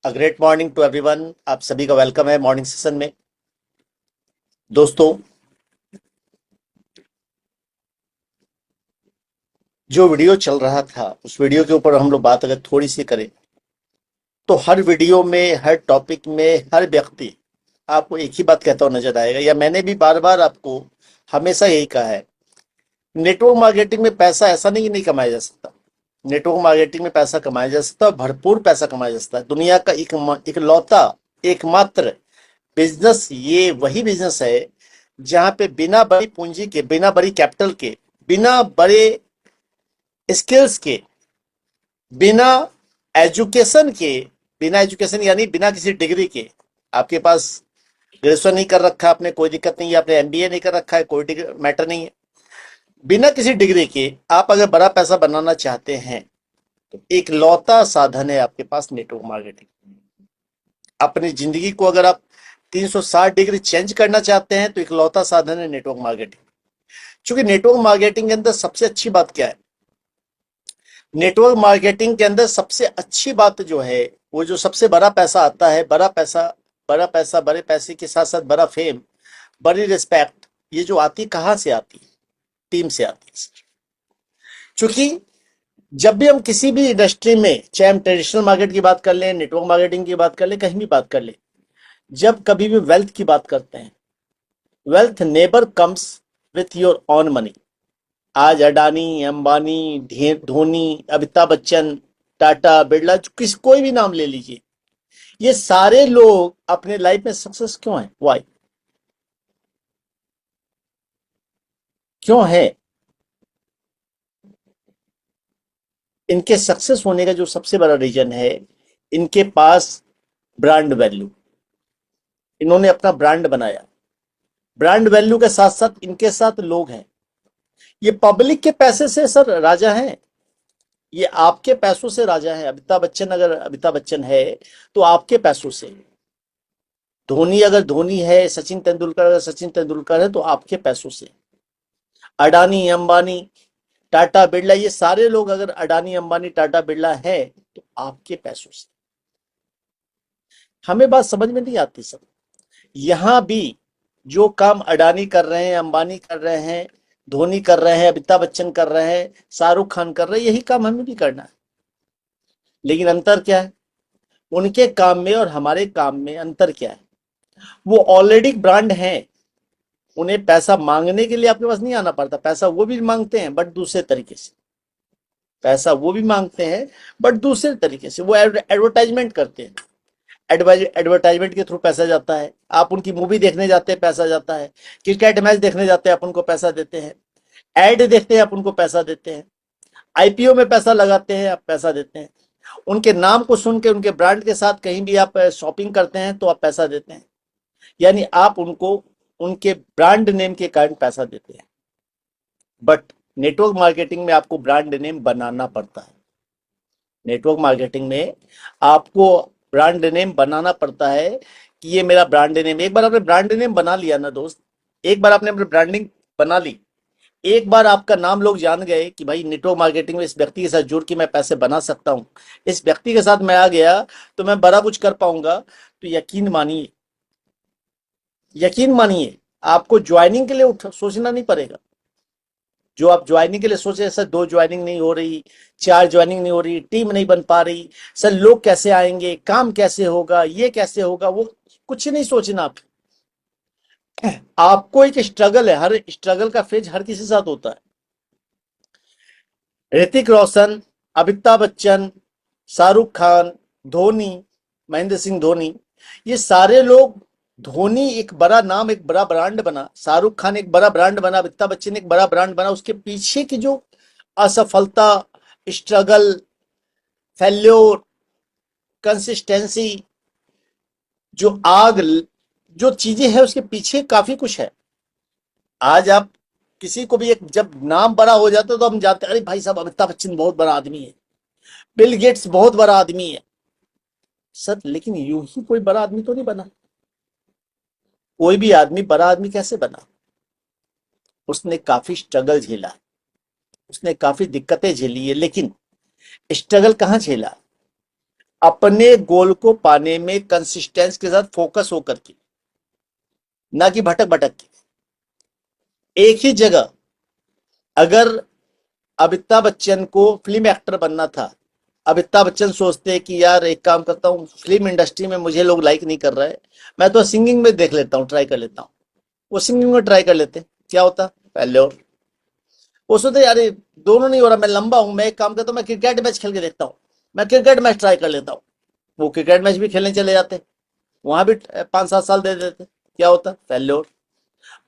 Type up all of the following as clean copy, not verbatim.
Great morning to everyone. आप सभी का वेलकम है मॉर्निंग सेशन में। दोस्तों, जो वीडियो चल रहा था उस वीडियो के ऊपर हम लोग बात अगर थोड़ी सी करें तो हर वीडियो में, हर टॉपिक में, हर व्यक्ति आपको एक ही बात कहता हुआ नजर आएगा, या मैंने भी बार बार आपको हमेशा यही कहा है। नेटवर्क मार्केटिंग में पैसा ऐसा नहीं कि नहीं कमाया जा सकता। नेटवर्क मार्केटिंग में पैसा कमाया जा सकता है, भरपूर पैसा कमाया जा सकता है। दुनिया का इकलौता एकमात्र बिजनेस ये वही बिजनेस है जहां पे बिना बड़ी पूंजी के, बिना बड़ी कैपिटल के, बिना बड़े स्किल्स के, बिना एजुकेशन के, बिना एजुकेशन यानी बिना किसी डिग्री के, आपके पास ग्रेजुएशन नहीं कर रखा आपने, कोई दिक्कत नहीं है। आपने एमबीए नहीं कर रखा है, कोई मैटर नहीं है। बिना किसी डिग्री के आप अगर बड़ा पैसा बनाना चाहते हैं तो एक लौता साधन है आपके पास, नेटवर्क मार्केटिंग। अपनी जिंदगी को अगर आप 360 डिग्री चेंज करना चाहते हैं तो एक लौता साधन है नेटवर्क मार्केटिंग। क्योंकि नेटवर्क मार्केटिंग के अंदर सबसे अच्छी बात क्या है? नेटवर्क मार्केटिंग के अंदर सबसे अच्छी बात जो है, वो जो सबसे बड़ा पैसा आता है, बड़ा पैसा, बड़े पैसे के साथ साथ बड़ा फेम, बड़ी रिस्पेक्ट, ये जो आती कहाँ से आती है? टीम से आती है। क्योंकि जब भी हम किसी भी इंडस्ट्री में, चाहे हम ट्रेडिशनल मार्केट की बात कर लें, नेटवर्क मार्केटिंग की बात कर लें, कहीं भी बात कर लें, जब कभी भी वेल्थ की बात करते हैं, wealth neighbour comes with your on money. आज अडानी, अंबानी, धोनी, अमिताभ बच्चन, टाटा, बिरला, कोई भी नाम ले लीजिए, ये सारे लोग अपने लाइफ में सक्सेस क्यों हैं? वाई? क्यों है? इनके सक्सेस होने का जो सबसे बड़ा रीजन है, इनके पास ब्रांड वैल्यू। इन्होंने अपना ब्रांड बनाया। ब्रांड वैल्यू के साथ साथ इनके साथ लोग हैं। ये पब्लिक के पैसे से सर राजा हैं। ये आपके पैसों से राजा है। अमिताभ बच्चन अगर अमिताभ बच्चन है तो आपके पैसों से। धोनी अगर धोनी है, सचिन तेंदुलकर अगर सचिन तेंदुलकर है तो आपके पैसों से। अडानी, अंबानी, टाटा, बिरला, ये सारे लोग अगर अडानी, अंबानी, टाटा, बिरला है तो आपके पैसों से। हमें बात समझ में नहीं आती सर। यहां भी जो काम अडानी कर रहे हैं, अंबानी कर रहे हैं, धोनी कर रहे हैं, अमिताभ बच्चन कर रहे हैं, शाहरुख खान कर रहे हैं, यही काम हमें भी करना है। लेकिन अंतर क्या है? उनके काम में और हमारे काम में अंतर क्या है? वो ऑलरेडी ब्रांड हैं। उन्हें पैसा मांगने के लिए आपके पास नहीं आना पड़ता। पैसा वो भी मांगते हैं बट दूसरे तरीके से। पैसा वो भी मांगते हैं बट दूसरे तरीके से। वो एडवर्टाइजमेंट करते हैं। एडवर्टाइजमेंट के थ्रू पैसा जाता है। आप उनकी मूवी देखने जाते हैं, पैसा जाता है। क्रिकेट मैच देखने जाते हैं, आप उनको पैसा देते हैं। एड देखते हैं, आप उनको पैसा देते हैं। आईपीओ में पैसा लगाते हैं, आप पैसा देते हैं। उनके नाम को सुन के, उनके ब्रांड के साथ कहीं भी आप शॉपिंग करते हैं तो आप पैसा देते हैं। यानी आप उनको उनके ब्रांड नेम के कारण पैसा देते हैं। बट नेटवर्क मार्केटिंग में आपको ब्रांड नेम बनाना पड़ता है। नेटवर्क मार्केटिंग में आपको ब्रांड नेम बनाना पड़ता है कि ये मेरा ब्रांड नेम। एक बार आपने ब्रांड नेम बना लिया ना दोस्त, एक बार आपने अपनी ब्रांडिंग बना ली, एक बार आपका नाम लोग जान गए कि भाई नेटवर्क मार्केटिंग में इस व्यक्ति के साथ जुड़ के मैं पैसे बना सकता हूं, इस व्यक्ति के साथ मैं आ गया तो मैं बड़ा कुछ कर पाऊंगा, तो यकीन मानिए, यकीन मानिए, आपको ज्वाइनिंग के लिए सोचना नहीं पड़ेगा। जो आप ज्वाइनिंग के लिए सोचे, सर 2 ज्वाइनिंग नहीं हो रही, 4 ज्वाइनिंग नहीं हो रही, टीम नहीं बन पा रही, सर लोग कैसे आएंगे, काम कैसे होगा, ये कैसे होगा, वो कुछ नहीं सोचना। आपको एक स्ट्रगल है, हर स्ट्रगल का फेज हर किसी के साथ होता है। ऋतिक रोशन, अमिताभ बच्चन, शाहरुख खान, धोनी, महेंद्र सिंह धोनी, ये सारे लोग, धोनी एक बड़ा नाम, एक बड़ा ब्रांड बना, शाहरुख खान एक बड़ा ब्रांड बना, अमिताभ बच्चन एक बड़ा ब्रांड बना, उसके पीछे की जो असफलता, स्ट्रगल, फेल्योर, कंसिस्टेंसी, जो आग, जो चीजें हैं उसके पीछे काफी कुछ है। आज आप किसी को भी एक जब नाम बड़ा हो जाता है तो हम जानते हैं, अरे भाई साहब अमिताभ बच्चन बहुत बड़ा आदमी है, बिल गेट्स बहुत बड़ा आदमी है। सर लेकिन यूं ही कोई बड़ा आदमी तो नहीं बना। कोई भी आदमी बड़ा आदमी कैसे बना? उसने काफी स्ट्रगल झेला, उसने काफी दिक्कतें झेली है। लेकिन स्ट्रगल कहाँ झेला? अपने गोल को पाने में कंसिस्टेंस के साथ फोकस होकर के, ना कि भटक भटक के एक ही जगह। अगर अमिताभ बच्चन को फिल्म एक्टर बनना था, अमिताभ बच्चन सोचते हैं कि यार एक काम करता हूँ, फिल्म इंडस्ट्री में मुझे लोग लाइक नहीं कर रहे, मैं तो सिंगिंग में देख लेता हूँ, ट्राई कर लेता हूँ। वो सिंगिंग में ट्राई कर लेते, क्या होता पहले। और वो सोचते यार ये दोनों नहीं हो रहा, मैं लंबा हूँ, मैं एक काम करता हूँ, मैं क्रिकेट मैच खेल के देखता हूँ, मैं क्रिकेट मैच ट्राई कर लेता हूँ। वो क्रिकेट मैच भी खेलने चले जाते, वहां भी 5-7 साल दे देते, क्या होता फेल्योर।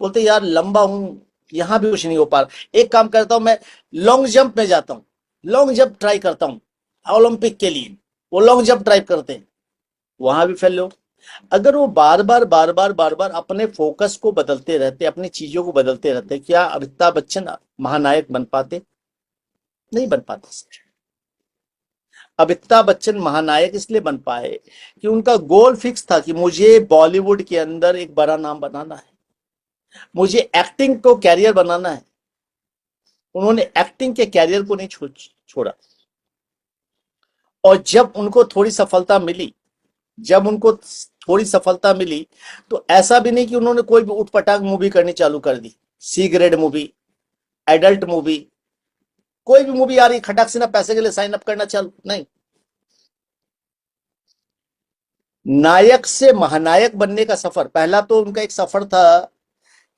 बोलते यार लंबा हूं, यहां भी कुछ नहीं हो पा रहा, एक काम करता हूं मैं, लॉन्ग जंप में जाता हूं, लॉन्ग जंप ट्राई करता हूं ओलंपिक के लिए। वो लॉन्ग जंप ट्राई करते हैं, वहां भी फेल्योर। अगर वो बार बार अपने फोकस को बदलते रहते, अपनी चीजों को बदलते रहते, क्या अमिताभ बच्चन महानायक बन पाते? नहीं बन पाते। अमिताभ बच्चन महानायक इसलिए बन पाए कि उनका गोल फिक्स था कि मुझे बॉलीवुड के अंदर एक बड़ा नाम बनाना है, मुझे एक्टिंग को कैरियर बनाना है। उन्होंने एक्टिंग के कैरियर को नहीं छोड़ा। और जब उनको थोड़ी सफलता मिली, जब उनको थोड़ी सफलता मिली, तो ऐसा भी नहीं कि उन्होंने कोई भी उठपटांग मूवी करनी चालू कर दी, C grade movie, adult movie, कोई भी मूवी आ रही खटाक से ना पैसे के लिए साइन अप करना चालू नहीं। नायक से महानायक बनने का सफर, पहला तो उनका एक सफर था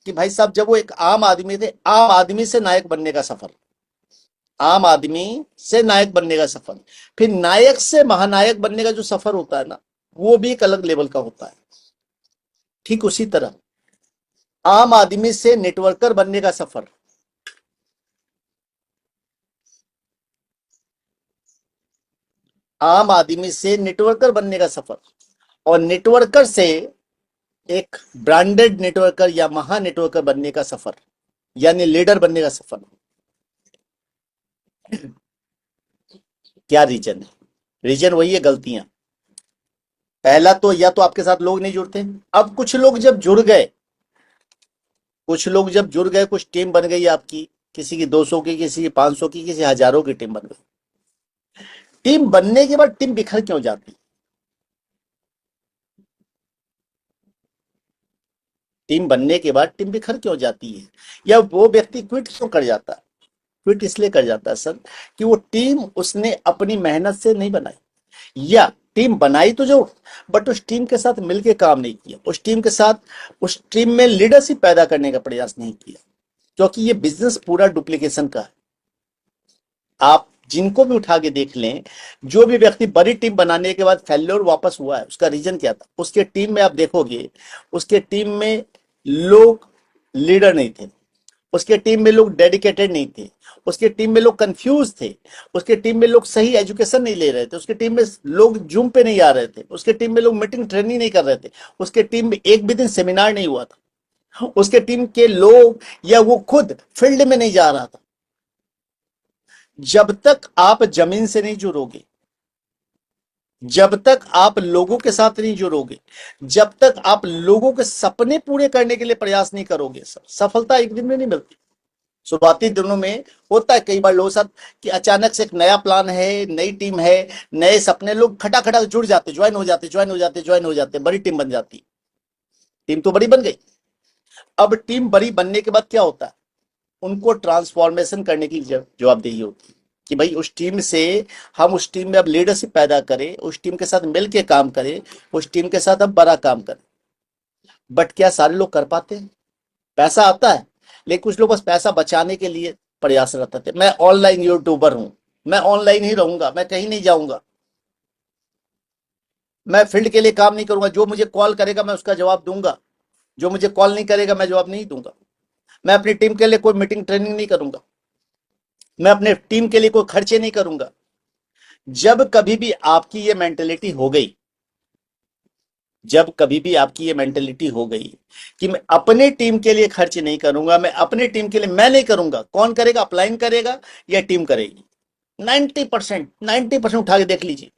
कि भाई साहब जब वो एक आम आदमी थे, आम आदमी से नायक बनने का सफर, आम आदमी से नायक बनने का सफर। फिर नायक से महानायक बनने का जो सफर होता है ना, वो भी एक अलग लेवल का होता है। ठीक उसी तरह आम आदमी से नेटवर्कर बनने का सफर, आम आदमी से नेटवर्कर बनने का सफर, और नेटवर्कर से एक ब्रांडेड नेटवर्कर या महा नेटवर्कर बनने का सफर, यानी लीडर बनने का सफर। क्या रीजन है? रीजन वही है, गलतियां। पहला तो या तो आपके साथ लोग नहीं जुड़ते। अब कुछ लोग जब जुड़ गए, कुछ लोग जब जुड़ गए, कुछ टीम बन गई आपकी, किसी की 200 की, किसी की 500 की, किसी हजारों की टीम बन गई। टीम बनने के बाद टीम बिखर क्यों जाती? टीम बनने के बाद टीम बिखर क्यों जाती है, या वो व्यक्ति क्विट क्यों कर जाता है? क्विट इसलिए कर जाता है सर कि वो टीम उसने अपनी मेहनत से नहीं बनाई, या टीम बनाई तो जो, बट उस टीम के साथ मिलकर काम नहीं किया, उस टीम के साथ, उस टीम में लीडरशिप पैदा करने का प्रयास नहीं किया। क्योंकि ये बिजनेस पूरा डुप्लीकेशन का है। आप जिनको भी उठा के देख लें, जो भी व्यक्ति बड़ी टीम बनाने के बाद फेल्योर वापस हुआ है, उसका रीजन क्या था? उसके टीम में आप देखोगे, उसके टीम में लोग लीडर नहीं थे, उसके टीम में लोग डेडिकेटेड नहीं थे, उसके टीम में लोग कंफ्यूज थे, उसके टीम में लोग सही एजुकेशन नहीं ले रहे थे, उसके टीम में लोग जूम पे नहीं आ रहे थे, उसके टीम में लोग मीटिंग ट्रेनिंग नहीं कर रहे थे, उसके टीम में एक भी दिन सेमिनार नहीं हुआ था, उसके टीम के लोग या वो खुद फील्ड में नहीं जा रहा था। जब तक आप जमीन से नहीं जुड़ोगे, जब तक आप लोगों के साथ नहीं जुड़ोगे, जब तक आप लोगों के सपने पूरे करने के लिए प्रयास नहीं करोगे, सफलता एक दिन में नहीं मिलती। शुरुआती दिनों में होता है कई बार लोगों के साथ कि अचानक से एक नया प्लान है, नई टीम है, नए सपने, लोग खटाखटा जुड़ जाते, ज्वाइन हो जाते, ज्वाइन हो जाते, ज्वाइन हो जाते, बड़ी टीम बन जाती। टीम तो बड़ी बन गई। अब टीम बड़ी बनने के बाद क्या होता है? उनको ट्रांसफॉर्मेशन करने की जवाबदेही होती है कि भाई उस टीम से, हम उस टीम में अब लीडरशिप पैदा करें, उस टीम के साथ मिलकर काम करें, उस टीम के साथ अब बड़ा काम करें। बट क्या सारे लोग कर पाते हैं? पैसा आता है, लेकिन कुछ लोग बस पैसा बचाने के लिए प्रयासरत रहते। मैं ऑनलाइन यूट्यूबर हूं, मैं ऑनलाइन ही रहूंगा, मैं कहीं नहीं जाऊंगा, मैं फील्ड के लिए काम नहीं करूंगा, जो मुझे कॉल करेगा मैं उसका जवाब दूंगा, जो मुझे कॉल नहीं करेगा मैं जवाब नहीं दूंगा। मैं अपनी टीम के लिए कोई मीटिंग ट्रेनिंग नहीं करूंगा, मैं अपने टीम के लिए कोई खर्चे नहीं करूंगा। जब कभी भी आपकी ये मेंटेलिटी हो गई, जब कभी भी आपकी ये मेंटेलिटी हो गई कि मैं अपने टीम के लिए खर्च नहीं करूंगा, मैं अपने टीम के लिए मैं नहीं करूंगा, कौन करेगा? अपलाइन करेगा या टीम करेगी? 90%, 90% उठा के देख लीजिए,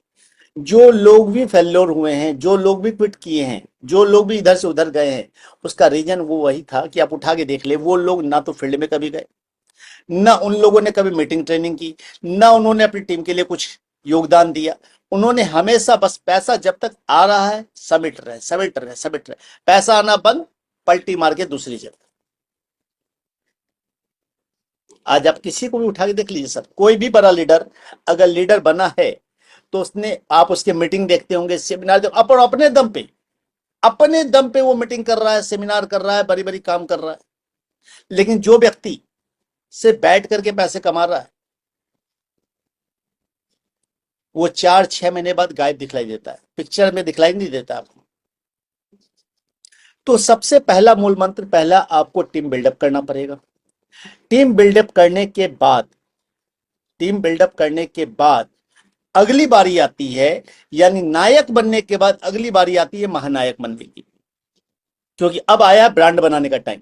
जो लोग भी फेल्योर हुए हैं, जो लोग भी क्विट किए हैं, जो लोग भी इधर से उधर गए हैं, उसका रीजन वो वही था कि आप उठा के देख ले, वो लोग ना तो फील्ड में कभी गए, ना उन लोगों ने कभी मीटिंग ट्रेनिंग की, ना उन्होंने अपनी टीम के लिए कुछ योगदान दिया, उन्होंने हमेशा बस पैसा जब तक आ रहा है समिट रहे, समिट रहे, समिट रहे, पैसा आना बंद, पलटी मार के दूसरी जगह। आज आप किसी को भी उठा के देख लीजिए सर, कोई भी बड़ा लीडर अगर लीडर बना है तो उसने, आप उसके मीटिंग देखते होंगे, सेमिनार अपने दम पे वो मीटिंग कर रहा है, सेमिनार कर रहा है, बड़ी बड़ी काम कर रहा है। लेकिन जो व्यक्ति से बैठ करके पैसे कमा रहा है, वो 4-6 महीने बाद गायब दिखलाई देता है, पिक्चर में दिखलाई नहीं देता आपको। तो सबसे पहला मूल मंत्र, पहला आपको टीम बिल्डअप करना पड़ेगा। टीम बिल्डअप करने के बाद, टीम बिल्डअप करने के बाद अगली बारी आती है, यानी नायक बनने के बाद अगली बारी आती है महानायक बनने की। क्योंकि अब आया ब्रांड बनाने का टाइम।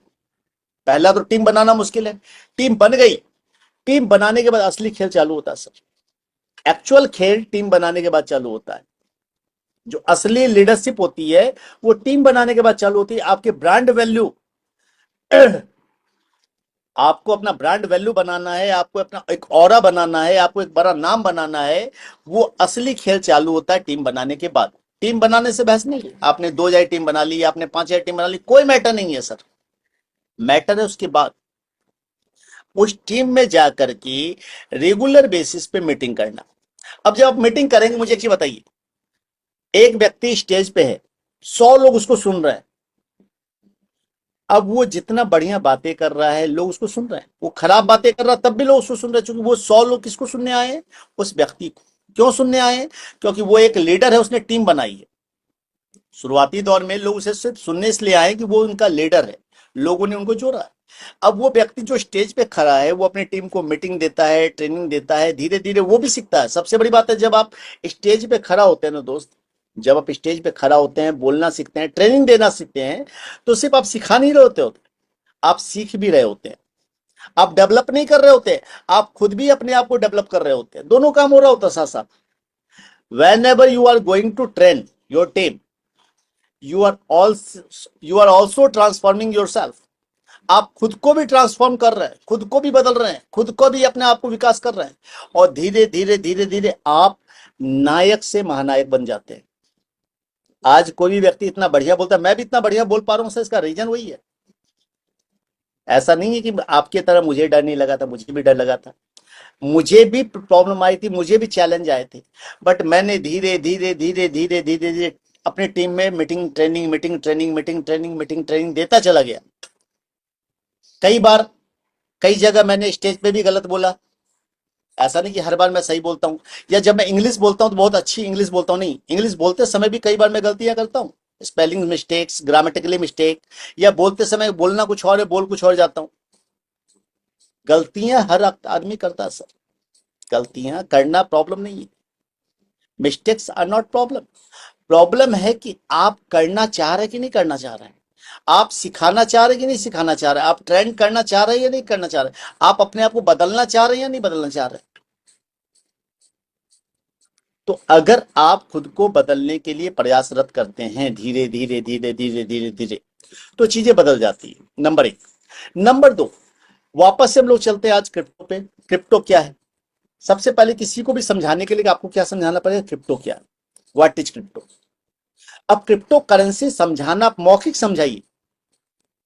पहला तो टीम बनाना मुश्किल है, टीम बन गई, टीम बनाने के बाद असली खेल चालू होता है सर। एक्चुअल खेल टीम बनाने के बाद चालू होता है। जो असली लीडरशिप होती है वो टीम बनाने के बाद चालू होती है। आपके ब्रांड वैल्यू आपको अपना ब्रांड वैल्यू बनाना है, आपको अपना एक ऑरा बनाना है, आपको एक बड़ा नाम बनाना है, वो असली खेल चालू होता है टीम बनाने के बाद। टीम बनाने से बहस नहीं है, आपने 2 टीम बना ली, आपने 5 टीम बना ली, कोई मैटर नहीं है सर। मैटर है उसके बाद उस टीम में जाकर के रेगुलर बेसिस पे मीटिंग करना। अब जब आप मीटिंग करेंगे, मुझे एक चीज बताइए, एक व्यक्ति स्टेज पे है, 100 लोग उसको सुन रहे हैं। अब वो जितना बढ़िया बातें कर रहा है लोग उसको सुन रहे हैं, वो खराब बातें कर रहा है तब भी लोग उसको सुन रहे हैं, क्योंकि वो 100 लोग किसको सुनने आए हैं? उस व्यक्ति को। क्यों सुनने आए हैं? क्योंकि वो एक लीडर है, उसने टीम बनाई है। शुरुआती दौर में लोग उसे सिर्फ सुनने इसलिए आए कि वो उनका लीडर है, लोगों ने उनको जोड़ा है। अब वो व्यक्ति जो स्टेज पे खड़ा है, वो अपनी टीम को मीटिंग देता है, ट्रेनिंग देता है, धीरे धीरे वो भी सीखता है। सबसे बड़ी बात है, जब आप स्टेज पे खड़ा होते हैं ना दोस्त, जब आप स्टेज पे खड़ा होते हैं, बोलना सीखते हैं, ट्रेनिंग देना सीखते हैं, तो सिर्फ आप सिखा नहीं रहे होते, आप सीख भी रहे होते हैं। आप डेवलप नहीं कर रहे होते, आप खुद भी अपने आप को डेवलप कर रहे होते हैं। दोनों काम हो रहा होता है साथ साथ। Whenever you are going to train your team, you are also transforming yourself. आप खुद को भी ट्रांसफॉर्म कर रहे हैं, खुद को भी बदल रहे हैं, खुद को भी अपने आप को विकास कर रहे हैं, और धीरे धीरे धीरे धीरे आप नायक से महानायक बन जाते हैं। आज कोई भी व्यक्ति इतना बढ़िया बोलता है, मैं भी इतना बढ़िया बोल पा रहा हूं सर, इसका रीजन वही है। ऐसा नहीं है कि आपकी तरह मुझे डर नहीं लगा था, मुझे भी डर लगा था, मुझे भी प्रॉब्लम आई थी, मुझे भी चैलेंज आए थे। बट मैंने धीरे धीरे धीरे धीरे धीरे धीरे अपनी टीम में meeting training, meeting training, meeting training, meeting training देता चला गया। कई बार, कई जगह मैंने स्टेज पे भी गलत बोला। ऐसा नहीं कि हर बार मैं सही बोलता हूँ, या जब मैं इंग्लिश बोलता हूँ तो बहुत अच्छी इंग्लिश बोलता हूँ, नहीं, इंग्लिश बोलते समय भी कई बार मैं गलतियां करता हूँ, स्पेलिंग मिस्टेक्स, ग्रामेटिकली मिस्टेक, या बोलते समय बोलना कुछ और है, बोल कुछ और जाता हूँ। गलतियां हर आदमी करता है सर, गलतियां करना प्रॉब्लम नहीं है, mistakes are not problem. Problem है कि आप करना चाह रहे कि नहीं करना चाह रहे हैं, आप सिखाना चाह रहे कि नहीं सिखाना चाह रहे, आप ट्रेंड करना चाह रहे हैं या नहीं करना चाह रहे, आप अपने आप को बदलना चाह रहे हैं या नहीं बदलना चाह रहे। तो अगर आप खुद को बदलने के लिए प्रयासरत करते हैं, धीरे धीरे धीरे धीरे धीरे धीरे, तो चीजें बदल जाती है। नंबर 1। नंबर 2, वापस से हम लोग चलते हैं आज क्रिप्टो पे। क्रिप्टो क्या है? सबसे पहले किसी को भी समझाने के लिए आपको क्या समझाना पड़ेगा, क्रिप्टो क्या है, व्हाट इज क्रिप्टो। अब क्रिप्टो करेंसी समझाना, आप मौखिक समझाइए,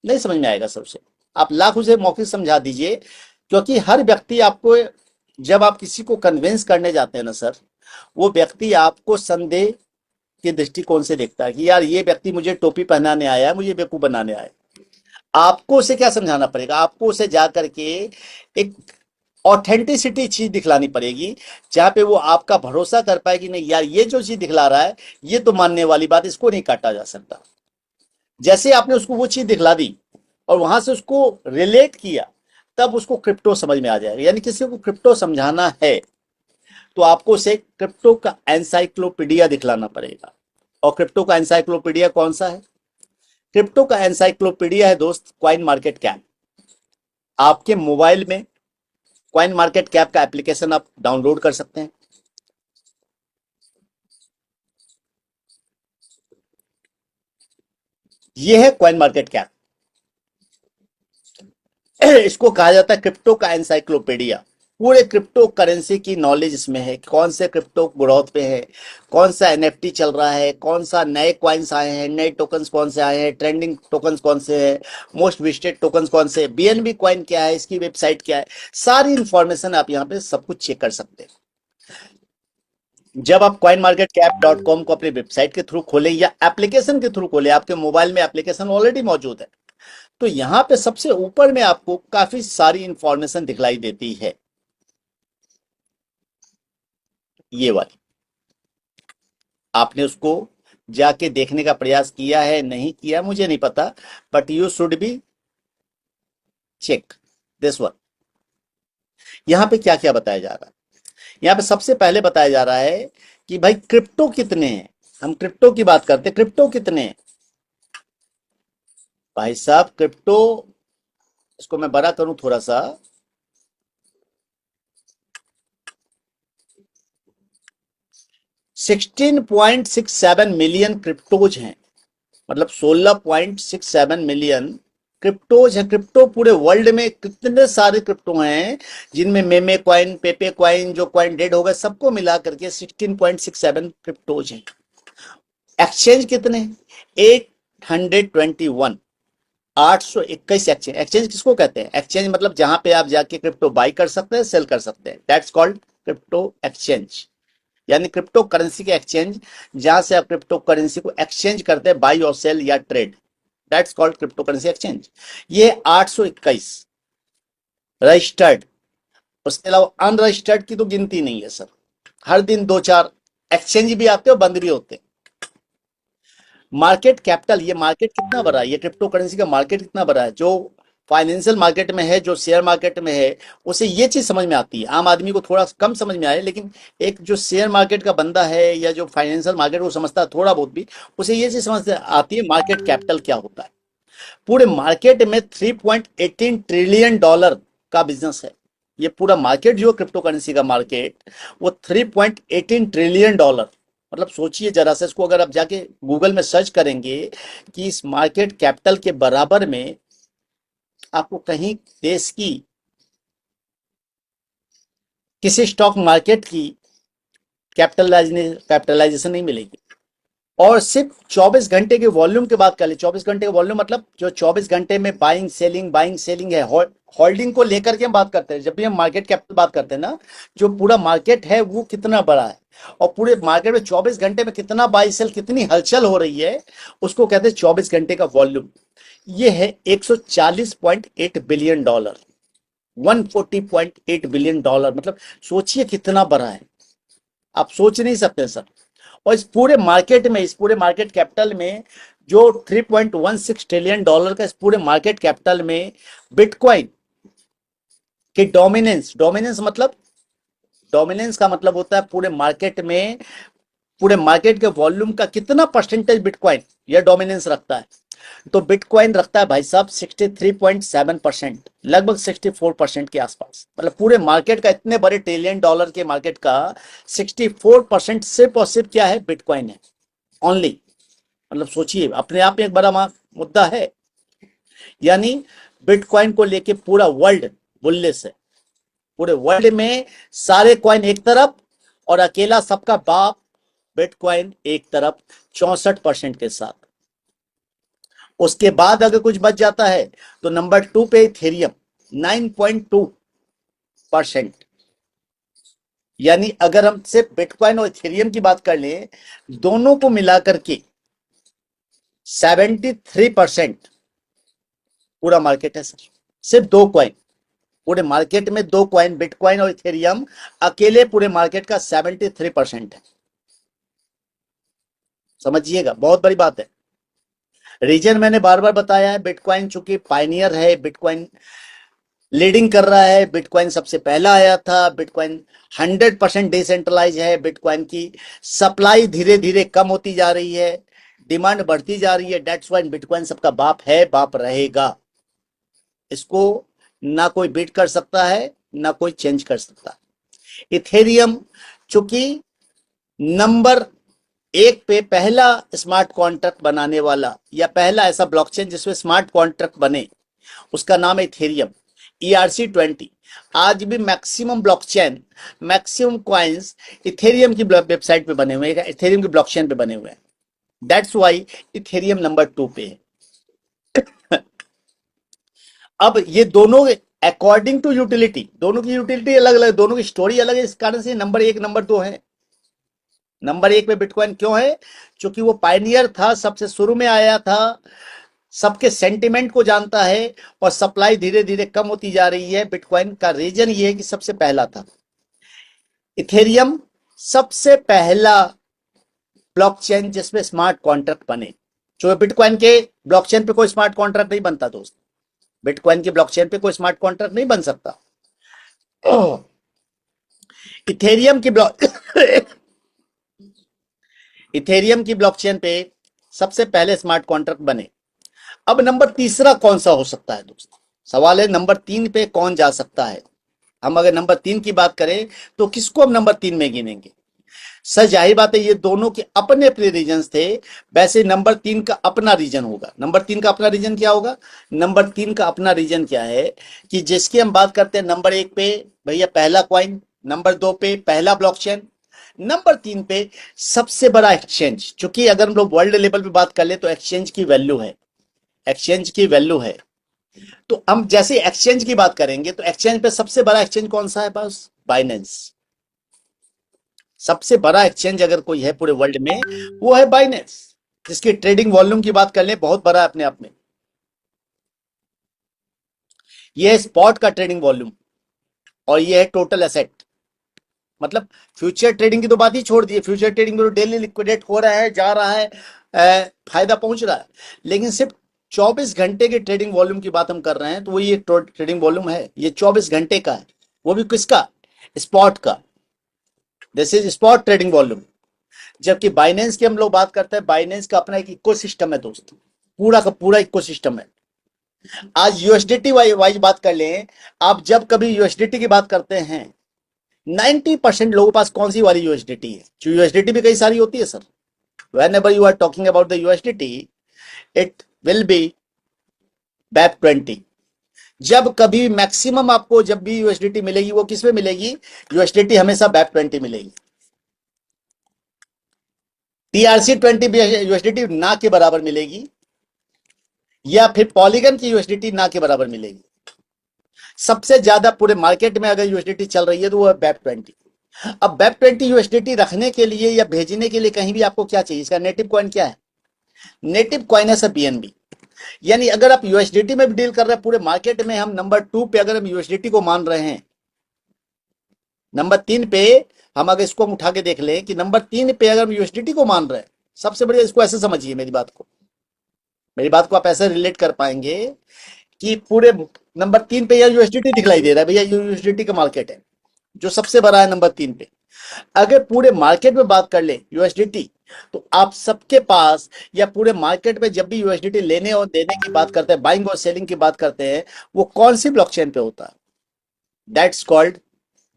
नहीं समझ में आएगा सबसे, आप लाख उसे मौखिक समझा दीजिए। क्योंकि हर व्यक्ति आपको, जब आप किसी को कन्विंस करने जाते हैं ना सर, वो व्यक्ति आपको संदेह के दृष्टिकोण से देखता है कि यार ये व्यक्ति मुझे टोपी पहनाने आया है, मुझे बेवकूफ बनाने आया है। आपको उसे क्या समझाना पड़ेगा, आपको उसे जा करके एक ऑथेंटिसिटी चीज दिखलानी पड़ेगी, जहां पे वो आपका भरोसा कर पाए कि नहीं यार, ये जो चीज दिखला रहा है ये तो मानने वाली बात, इसको नहीं काटा जा सकता। जैसे आपने उसको वो चीज दिखला दी और वहां से उसको रिलेट किया, तब उसको क्रिप्टो समझ में आ जाएगा। यानी किसी को क्रिप्टो समझाना है तो आपको उसे क्रिप्टो का एनसाइक्लोपीडिया दिखलाना पड़ेगा। और क्रिप्टो का एनसाइक्लोपीडिया कौन सा है? क्रिप्टो का एनसाइक्लोपीडिया है दोस्त, कॉइन मार्केट कैप। आपके मोबाइल में कॉइन मार्केट कैप का एप्लीकेशन आप डाउनलोड कर सकते हैं। यह है कॉइन मार्केट कैप। इसको कहा जाता है क्रिप्टो का एनसाइक्लोपीडिया। पूरे क्रिप्टो करेंसी की नॉलेज इसमें है, कौन से क्रिप्टो ग्रोथ पे है, कौन सा एनएफटी चल रहा है, कौन सा नए कॉइन्स आए हैं, नए टोकन्स कौन से आए हैं, ट्रेंडिंग टोकन्स कौन से हैं, मोस्ट विजिटेड टोकन्स कौन से, बीएनबी कॉइन क्या है, इसकी वेबसाइट क्या है, सारी इंफॉर्मेशन आप यहाँ पे सब कुछ चेक कर सकते हैं। जब आप coinmarketcap.com को अपनी वेबसाइट के थ्रू खोलें या एप्लीकेशन के थ्रू खोलें, आपके मोबाइल में एप्लीकेशन ऑलरेडी मौजूद है, तो यहां पे सबसे ऊपर में आपको काफी सारी इंफॉर्मेशन दिखलाई देती है। ये वाली आपने उसको जाके देखने का प्रयास किया है, नहीं किया मुझे नहीं पता, but you should be check this one. यहां पे क्या क्या बताया जा रहा है? यहां पे सबसे पहले बताया जा रहा है कि भाई क्रिप्टो कितने हैं। हम क्रिप्टो की बात करते हैं, क्रिप्टो कितने हैं भाई साहब? क्रिप्टो, इसको मैं बड़ा करूं थोड़ा सा, 16.67 मिलियन क्रिप्टोज हैं, मतलब 16.67 मिलियन क्रिप्टोज है। क्रिप्टो पूरे वर्ल्ड में कितने सारे क्रिप्टो हैं, जिनमें मेमे कॉइन, पेपे कॉइन, जो कॉइन डेड हो गए, सबको मिला करके 16.67 क्रिप्टोज हैं। एक्सचेंज कितने? 821, 821 एक्सचेंज। एक्सचेंज किसको कहते हैं? एक्सचेंज मतलब जहां पे आप जाके क्रिप्टो बाई कर सकते हैं, सेल कर सकते हैं, दैट्स कॉल्ड क्रिप्टो एक्सचेंज। यानी क्रिप्टो करेंसी के एक्सचेंज, जहां से आप क्रिप्टो करेंसी को एक्सचेंज करते हैं, बाई और सेल या trade, that's called crypto currency exchange. ये 821 रजिस्टर्ड, उसके अलावा अनरजिस्टर्ड की तो गिनती नहीं है सर। हर दिन दो चार एक्सचेंज भी आते हैं और बंद भी होते हैं। मार्केट कैपिटल, ये मार्केट कितना बड़ा है, ये क्रिप्टो करेंसी का मार्केट कितना बड़ा है? जो फाइनेंशियल मार्केट में है, जो शेयर मार्केट में है, उसे ये चीज समझ में आती है। आम आदमी को थोड़ा कम समझ में आए, लेकिन एक जो शेयर मार्केट का बंदा है या जो फाइनेंशियल मार्केट को समझता है थोड़ा बहुत भी, उसे ये चीज समझ आती है मार्केट कैपिटल क्या होता है। पूरे मार्केट में 3.18 ट्रिलियन डॉलर का बिजनेस है। ये पूरा मार्केट जो क्रिप्टो करेंसी का मार्केट, वो 3.18 ट्रिलियन डॉलर, मतलब सोचिए जरा से, इसको अगर आप जाके गूगल में सर्च करेंगे कि इस मार्केट कैपिटल के बराबर में आपको कहीं देश की किसी स्टॉक मार्केट की कैपिटलाइजेशन नहीं मिलेगी। और सिर्फ 24 घंटे के वॉल्यूम की बात कर ले, 24 घंटे का वॉल्यूम मतलब जो 24 घंटे में बाइंग सेलिंग है, होल्डिंग को लेकर के हम बात करते हैं। जब भी हम मार्केट कैपिटल बात करते हैं ना, जो पूरा मार्केट है वो कितना बड़ा है, और पूरे मार्केट में 24 घंटे में कितना बाई सेल, कितनी हलचल हो रही है, उसको कहते हैं 24 घंटे का वॉल्यूम। ये है 140.8 बिलियन डॉलर, 140.8 बिलियन डॉलर, मतलब सोचिए कितना बड़ा है, आप सोच नहीं सकते सर। और इस पूरे मार्केट में, इस पूरे मार्केट कैपिटल में जो 3.16 ट्रिलियन डॉलर का इस पूरे मार्केट कैपिटल में बिटकॉइन की डोमिनेंस, डोमिनेंस का मतलब होता है पूरे मार्केट में, पूरे मार्केट के वॉल्यूम का कितना परसेंटेज बिटकॉइन यह डोमिनेंस रखता है। तो बिटकॉइन रखता है भाई साहब 63.7%, लगभग 64% के आसपास। मतलब पूरे मार्केट का, इतने बड़े ट्रिलियन डॉलर के मार्केट का 64% सिर्फ और सिर्फ क्या है? बिटकॉइन है ओनली। मतलब सोचिए, अपने आप में एक बड़ा मुद्दा है। यानी बिटकॉइन को लेके पूरा वर्ल्ड बुलिश है। पूरे वर्ल्ड में सारे कॉइन एक तरफ और अकेला सबका बाप बिटकॉइन एक तरफ, 64% के साथ। उसके बाद अगर कुछ बच जाता है तो नंबर 2 पे इथेरियम 9.2%। यानी अगर हम सिर्फ बिटकॉइन और इथेरियम की बात कर लें, दोनों को मिलाकर के 73% पूरा मार्केट है सर। सिर्फ दो कॉइन, पूरे मार्केट में दो कॉइन, बिटकॉइन और इथेरियम, अकेले पूरे मार्केट का 73% है। समझिएगा, बहुत बड़ी बात है। रीजन मैंने बार बार बताया है, बिटकॉइन चूंकि पायनियर है, बिटकॉइन लीडिंग कर रहा है, बिटकॉइन सबसे पहला आया था, बिटकॉइन 100% डिसेंट्रलाइज है, बिटकॉइन की सप्लाई धीरे धीरे कम होती जा रही है, डिमांड बढ़ती जा रही है, दैट्स व्हाई बिटकॉइन सबका बाप है, बाप रहेगा। इसको ना कोई बीट कर सकता है, ना कोई चेंज कर सकता। इथेरियम चूंकि नंबर 1 पे पहला स्मार्ट कॉन्ट्रैक्ट बनाने वाला, या पहला ऐसा ब्लॉकचेन जिसमें स्मार्ट कॉन्ट्रैक्ट बने, उसका नाम है इथेरियम। ERC-20। आज भी maximum blockchain, maximum coins Ethereum की वेबसाइट पे बने हुए हैं, इथेरियम की ब्लॉकचेन पे बने हुए हैं। दैट्स वाई इथेरियम नंबर 2 पे है। अब ये दोनों अकॉर्डिंग टू यूटिलिटी, दोनों की यूटिलिटी अलग अलग, दोनों की स्टोरी अलग है, इस कारण से नंबर 1 नंबर 2 है। नंबर 1 पे बिटकॉइन क्यों है? क्योंकि वो पायनियर था, सबसे शुरू में आया था, सबके सेंटिमेंट को जानता है, और सप्लाई धीरे धीरे कम होती जा रही है। बिटकॉइन का रीजन ये है कि सबसे पहला था। इथेरियम सबसे पहला ब्लॉकचेन जिसमें स्मार्ट कॉन्ट्रैक्ट बने। जो बिटकॉइन के ब्लॉकचेन पे कोई स्मार्ट कॉन्ट्रैक्ट नहीं बनता दोस्त, बिटकॉइन के ब्लॉकचेन पे कोई स्मार्ट कॉन्ट्रैक्ट नहीं बन सकता। इथेरियम की ब्लॉक इथेरियम की ब्लॉकचेन पे सबसे पहले स्मार्ट कॉन्ट्रैक्ट बने। अब नंबर तीसरा कौन सा हो सकता है दोस्त? सवाल है नंबर 3 पे कौन जा सकता है। हम अगर नंबर 3 की बात करें तो किसको हम नंबर 3 में गिनेंगे? सर जाहिर बात है ये दोनों के अपने अपने रीजन थे, वैसे नंबर 3 का अपना रीजन होगा। नंबर 3 का अपना रीजन क्या होगा? नंबर 3 का अपना रीजन क्या है कि जिसकी हम बात करते हैं नंबर 1 पे भैया पहला क्वाइन, नंबर 2 पे पहला ब्लॉकचेन, नंबर 3 पे सबसे बड़ा एक्सचेंज। चूंकि अगर हम लोग वर्ल्ड लेवल पे बात कर ले तो एक्सचेंज की वैल्यू है, एक्सचेंज की वैल्यू है। तो हम जैसे एक्सचेंज की बात करेंगे तो एक्सचेंज पे सबसे बड़ा एक्सचेंज कौन सा है? बस बाइनेंस। सबसे बड़ा एक्सचेंज अगर कोई है पूरे वर्ल्ड में वो है बाइनेंस, जिसकी ट्रेडिंग वॉल्यूम की बात कर ले बहुत बड़ा है अपने आप में। ये है स्पॉट का ट्रेडिंग वॉल्यूम, और ये है टोटल एसेट। मतलब फ्यूचर ट्रेडिंग की तो बात ही छोड़ दी, फ्यूचर ट्रेडिंग में तो डेली लिक्विडेट हो रहा है, जा रहा है, फायदा पहुंच रहा है। लेकिन सिर्फ 24 घंटे के ट्रेडिंग वॉल्यूम की बात हम कर रहे हैं तो वही एक ट्रेडिंग वॉल्यूम है, ये 24 घंटे का है। वो भी किसका? स्पॉट का। This is spot trading volume. जबकि बाइनेंस की हम लोग बात करते हैं, बाइनेंस का अपना एक इकोसिस्टम है दोस्त, पूरा का पूरा इकोसिस्टम है। आज यूएसडीटी वाइज बात कर लें, आप जब कभी यूएसडीटी की बात करते हैं 90% लोगों के पास कौन सी वाली यूएसडीटी है? जो यूएसडीटी भी कई सारी होती है sir. whenever you are talking about the USDT, it will be BEP20। जब कभी मैक्सिमम आपको जब भी यूएसडीटी मिलेगी वो किस में मिलेगी? यूएसडीटी हमेशा BEP20 मिलेगी। TRC20 यूएसडीटी ना के बराबर मिलेगी, या फिर पॉलीगन की यूएसडीटी ना के बराबर मिलेगी। सबसे ज्यादा पूरे मार्केट में अगर यूएसडीटी चल रही है तो वो है BEP20। अब BEP20 यूएसडीटी रखने के लिए या भेजने के लिए कहीं भी आपको क्या चाहिए? इसका नेटिव कॉइन क्या है? नेटिव कॉइन है सर BNB। यानी अगर आप यूएसडीटी में भी डील कर रहे हैं पूरे मार्केट में, हम नंबर 2 पे अगर हम यूएसडीटी को मान रहे हैं, नंबर 3 पे हम अगर इसको हम उठा के देख लें कि नंबर 3 पे अगर हम यूएसडीटी को मान रहे हैं, सबसे बढ़िया इसको ऐसे समझिए, मेरी बात को आप ऐसे रिलेट कर पाएंगे कि पूरे नंबर 3 पे यार यूएसडीटी दिखलाई दे रहा है, भैया यूएसडीटी का मार्केट है जो सबसे बड़ा है नंबर 3 पे। अगर पूरे मार्केट में बात कर ले यूएसडीटी, तो आप सबके पास या पूरे मार्केट में जब भी यूएसडीटी लेने और देने की बात करते हैं, बाइंग और सेलिंग की बात करते हैं, वो कौन सी ब्लॉकचेन पे होता है? दैट्स कॉल्ड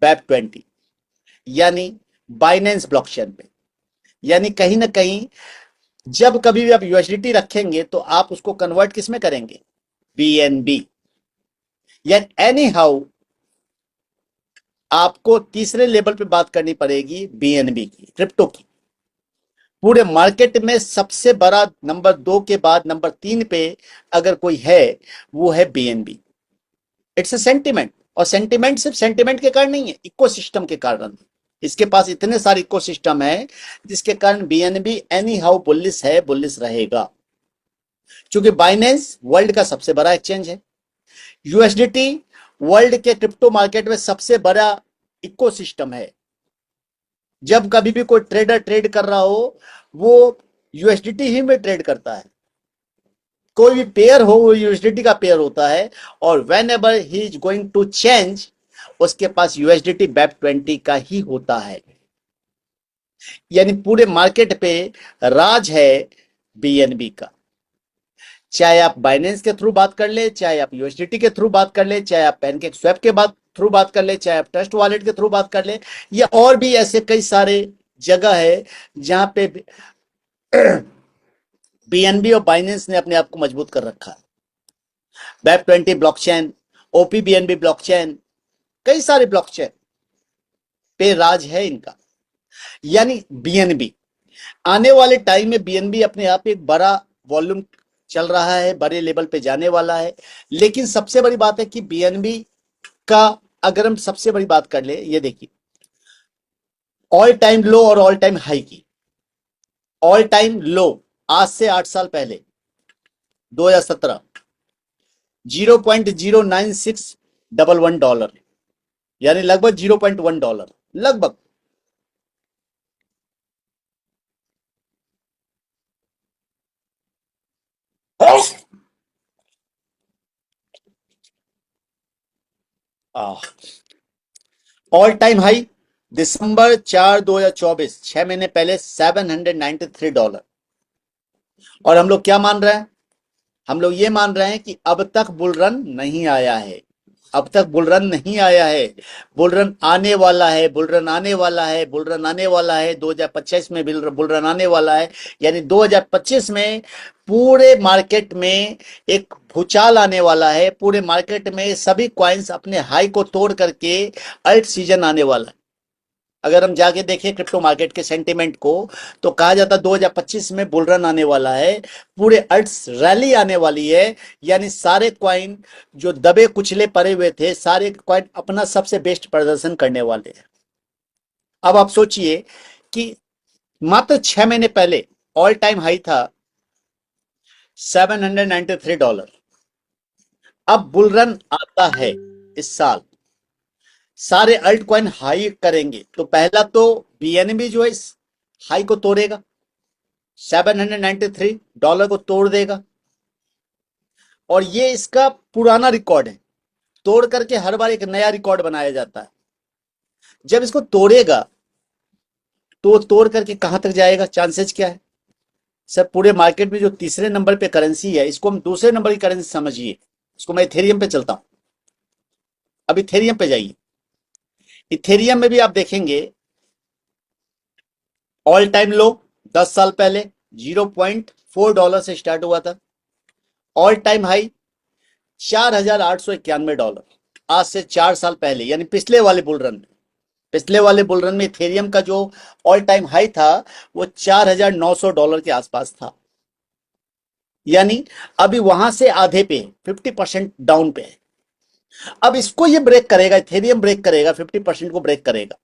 BEP20, यानी बाइनेंस ब्लॉकचेन पे। यानी कहीं ना कहीं जब कभी भी आप यूएसडीटी रखेंगे तो आप उसको कन्वर्ट किस में करेंगे? BNB। या एनी हाउ आपको तीसरे लेवल पे बात करनी पड़ेगी BNB की, क्रिप्टो की। पूरे मार्केट में सबसे बड़ा नंबर 2 के बाद नंबर 3 पे अगर कोई है वो है BNB। इट्स अ सेंटिमेंट, और सेंटिमेंट सिर्फ सेंटिमेंट के कारण नहीं है, इकोसिस्टम के कारण। इसके पास इतने सारे इकोसिस्टम है जिसके कारण BNB एनी हाउ बुलिश है, बुलिश रहेगा। क्योंकि बाइनेंस वर्ल्ड का सबसे बड़ा एक्सचेंज है, यूएसडीटी वर्ल्ड के क्रिप्टो मार्केट में सबसे बड़ा इकोसिस्टम है। जब कभी भी कोई ट्रेडर ट्रेड कर रहा हो वो यूएसडीटी ही में ट्रेड करता है। कोई भी पेयर हो वो यूएसडीटी का पेयर होता है, और whenever he is going to change उसके पास यूएसडीटी BEP20 का ही होता है। यानी पूरे मार्केट पे राज है BNB का। चाहे आप बाइनेंस के थ्रू बात कर ले, चाहे आप यूएसडीटी के थ्रू बात कर ले, चाहे आप पैनकेक स्वैप के थ्रू बात कर ले, चाहे आप ट्रस्ट वॉलेट के थ्रू बात कर ले, या और भी ऐसे कई सारे जगह है जहां पे BNB और बाइनेंस ने अपने आप को मजबूत कर रखा है। BEP20 ब्लॉकचेन ओपीबीएनबी ब्लॉकचेन, कई सारे ब्लॉकचेन पे राज है इनका। यानी बीएनबी आने वाले टाइम में बीएनबी अपने आप एक बड़ा वॉल्यूम चल रहा है, बड़े लेवल पे जाने वाला है। लेकिन सबसे बड़ी बात है कि बीएनबी का अगर हम सबसे बड़ी बात कर ले, ये देखिए ऑल टाइम लो और ऑल टाइम हाई की। ऑल टाइम लो आज से 8 साल पहले 2017 $0.09611, यानी लगभग $0.1 लगभग। ऑल टाइम हाई दिसंबर 4 2024, 6 महीने पहले $793। और हम लोग क्या मान रहे हैं? हम लोग ये मान रहे हैं कि अब तक बुल रन नहीं आया है, अब तक बुल रन नहीं आया है। बुल रन आने वाला है, बुल रन आने वाला है, बुल रन आने वाला है। 2025 में बुल रन आने वाला है। यानी 2025 में पूरे मार्केट में एक भूचाल आने वाला है। पूरे मार्केट में सभी कॉइन्स अपने हाई को तोड़ करके अल्ट सीजन आने वाला है। अगर हम जाके देखें क्रिप्टो मार्केट के सेंटीमेंट को, तो कहा जाता 2025 में बुल रन आने वाला है, पूरे अल्ट्स रैली आने वाली है। यानी सारे कॉइन जो दबे कुचले पड़े हुए थे, सारे कॉइन अपना सबसे बेस्ट प्रदर्शन करने वाले हैं। अब आप सोचिए कि मात्र 6 महीने पहले ऑल टाइम हाई था $793। अब बुल रन आता है इस साल, सारे अल्ट कॉइन हाई करेंगे, तो पहला तो बीएनबी जो है इस हाई को तोड़ेगा, $793 को तोड़ देगा। और ये इसका पुराना रिकॉर्ड है, तोड़ करके हर बार एक नया रिकॉर्ड बनाया जाता है। जब इसको तोड़ेगा तो तोड़ करके कहां तक जाएगा, चांसेस क्या है सर? पूरे मार्केट में जो तीसरे नंबर पे करेंसी है, इसको हम दूसरे नंबर की करेंसी समझिए। इसको मैं इथेरियम पे चलता हूं। अब इथेरियम पे जाइए। इथेरियम में भी आप देखेंगे ऑल टाइम लो 10 साल पहले $0.4 से स्टार्ट हुआ था। ऑल टाइम हाई $4,891, आज से 4 साल पहले, यानी पिछले वाले बुल रन में। पिछले वाले बुल रन में इथेरियम का जो ऑल टाइम हाई था वो $4,900 के आसपास था। यानी अभी वहां से आधे पे, 50% डाउन पे है। अब इसको ये ब्रेक करेगा, इथेरियम ब्रेक करेगा, 50% को ब्रेक करेगा,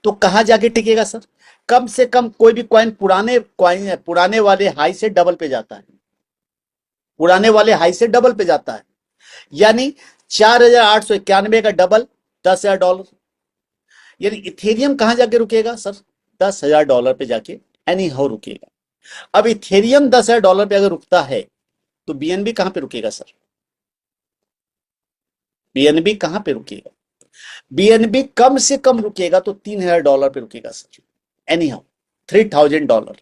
तो कहां जाके टिकेगा सर? कम से कम कोई भी कॉइन पुराने वाले हाई से डबल पे जाता है, पुराने वाले हाई से डबल पे जाता है। यानी 4,891 का डबल $10,000। यानी इथेरियम कहां जाके रुकेगा सर? $10,000 पे जाके एनी हाउ रुकेगा। अब इथेरियम $10,000 पे अगर रुकता है तो बीएनबी कहां पे रुकेगा सर? बीएनबी कहां पे रुकेगा? बीएनबी कम से कम रुकेगा तो $3,000 पे रुकेगा सर, एनी हाउ $3,000।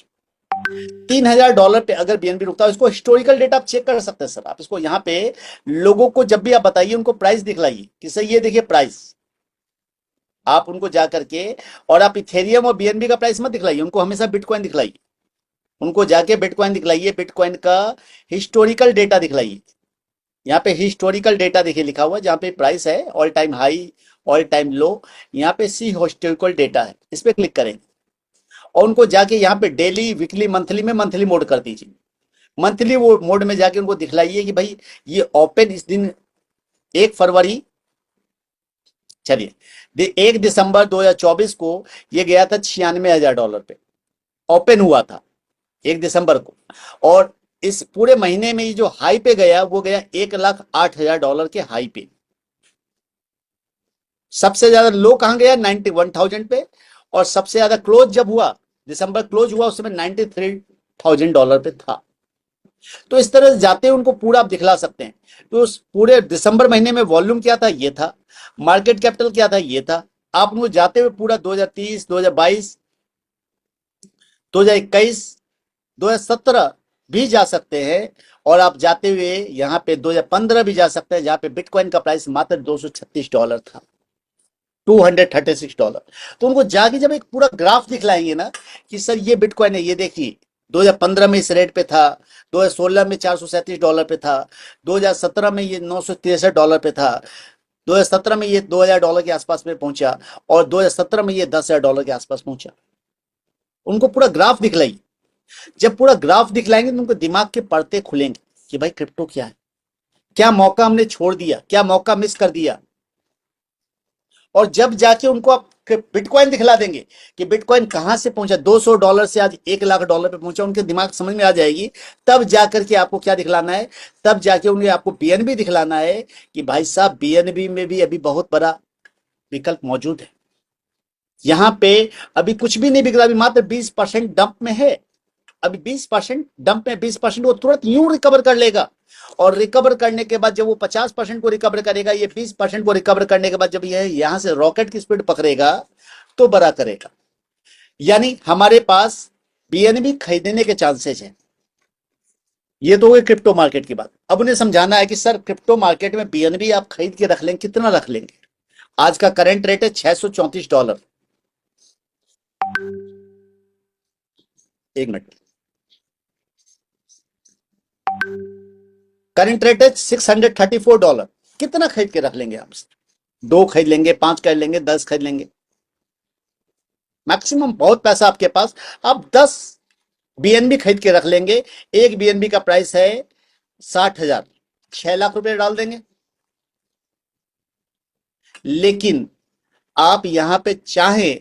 $3,000 पे अगर बीएनबी रुकता है, इसको हिस्टोरिकल डेटा आप चेक कर सकते हैं सर। आप इसको यहाँ पे लोगों को जब भी आप बताइए, उनको प्राइस दिखलाइए कि सर ये देखिए प्राइस। आप उनको जा करके, और आप इथेरियम और बीएनबी का प्राइस मत दिखलाइए, उनको हमेशा बिटकॉइन दिखलाइए। उनको जाके बिटकॉइन दिखलाइए, बिटकॉइन का हिस्टोरिकल डेटा दिखलाइए। यहाँ पे हिस्टोरिकल डेटा देखिए लिखा हुआ, जहाँ पे प्राइस है all time high, all time low, यहाँ पे सी हिस्टोरिकल डेटा है, इस पे क्लिक करें। और उनको जाके यहाँ पे डेली, वीकली, मंथली में मंथली मोड कर दीजिए। मंथली वो मोड में जाके उनको दिखलाइए कि भाई ये ओपन इस दिन 1 फरवरी, चलिए 1 दिसंबर 2024 को ये गया था $96,000 पे, ओपन हुआ था 1 दिसंबर को। और इस पूरे महीने में ये जो हाई पे गया वो गया $1,08,000 के हाई पे। सबसे ज्यादा लो कहां गया? 91,000 पे। और सबसे ज्यादा क्लोज जब हुआ, दिसंबर क्लोज हुआ, उस समय $93,000 पे था। तो इस तरह से जाते उनको पूरा आप दिखला सकते हैं। तो उस पूरे दिसंबर महीने में वॉल्यूम क्या था? ये था। मार्केट कैपिटल क्या था? ये था। आप उनको जाते हुए पूरा 2030, 2022, 2021, 2017 भी जा सकते हैं। और आप जाते हुए यहाँ पे 2015 भी जा सकते हैं, जहां पे बिटकॉइन का प्राइस मात्र $236 था, $236। तो उनको जाके जब एक पूरा ग्राफ दिखलाएंगे ना कि सर ये बिटकॉइन है, ये देखिए 2015 में इस रेट पे था, 2016 में $437 पे था, 2017 में ये $963 पे था, 2017 में ये $2000 के आसपास में पहुंचा, और 2017 में ये $10,000 के आसपास पहुंचा। उनको पूरा ग्राफ दिखलाई। जब पूरा ग्राफ दिखलाएंगे तो उनको दिमाग के पर्दे खुलेंगे कि भाई क्रिप्टो क्या है, क्या मौका हमने छोड़ दिया, क्या मौका मिस कर दिया। और जब जाके उनको आप बिटकॉइन दिखला देंगे कि बिटकॉइन कहां से पहुंचा, $200 से आज $1,00,000 पे पहुंचा, उनके दिमाग समझ में आ जाएगी। तब जाकर के आपको क्या दिखलाना है, तब जाके उन्हें आपको बीएनबी दिखलाना है कि भाई साहब बीएनबी में भी अभी बहुत बड़ा विकल्प मौजूद है। यहां पे अभी कुछ भी नहीं बिक रहा, अभी मात्र 20% डंप में है। अभी 20% डंप में, 20% वो तुरंत यूं रिकवर कर लेगा, और रिकवर करने के बाद जब वो 50% को रिकवर करेगा, ये 20% को रिकवर करने के बाद जब ये यहां से रॉकेट की स्पीड पकड़ेगा तो बड़ा करेगा। यानी हमारे पास बीएनबी खरीदने के चांसेस हैं। ये तो हुई क्रिप्टो मार्केट की बात। अब उन्हें समझाना है कि सर क्रिप्टो मार्केट में बीएनबी आप खरीद के रख लेंगे, कितना रख लेंगे। आज का करंट रेट है $634। एक मिनट, करंट रेट है $634। कितना खरीद के रख लेंगे आप? 2 खरीद लेंगे, 5 खरीद लेंगे, 10 खरीद लेंगे, मैक्सिमम बहुत पैसा आपके पास। आप 10 बीएनबी खरीद के रख लेंगे। एक बीएनबी का प्राइस है 60,000, 6 लाख रुपए डाल देंगे। लेकिन आप यहां पे चाहें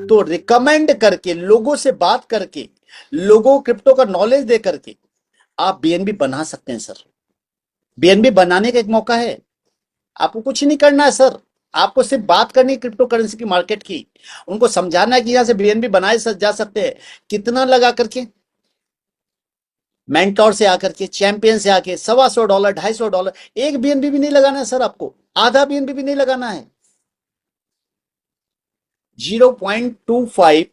तो रिकमेंड करके, लोगों से बात करके, लोगों को क्रिप्टो का नॉलेज दे करके आप बीएनबी बना सकते हैं सर। बीएनबी बनाने का एक मौका है। आपको कुछ नहीं करना है सर, आपको सिर्फ बात करनी है क्रिप्टो करेंसी की मार्केट की। उनको समझाना है कि यहां से बीएनबी बनाए जा सकते हैं। कितना लगा करके, मेंटोर से आकर के, चैंपियन से आके, $125, $250, एक बीएनबी भी नहीं लगाना है सर आपको, आधा बीएनबी भी नहीं लगाना है। 0.25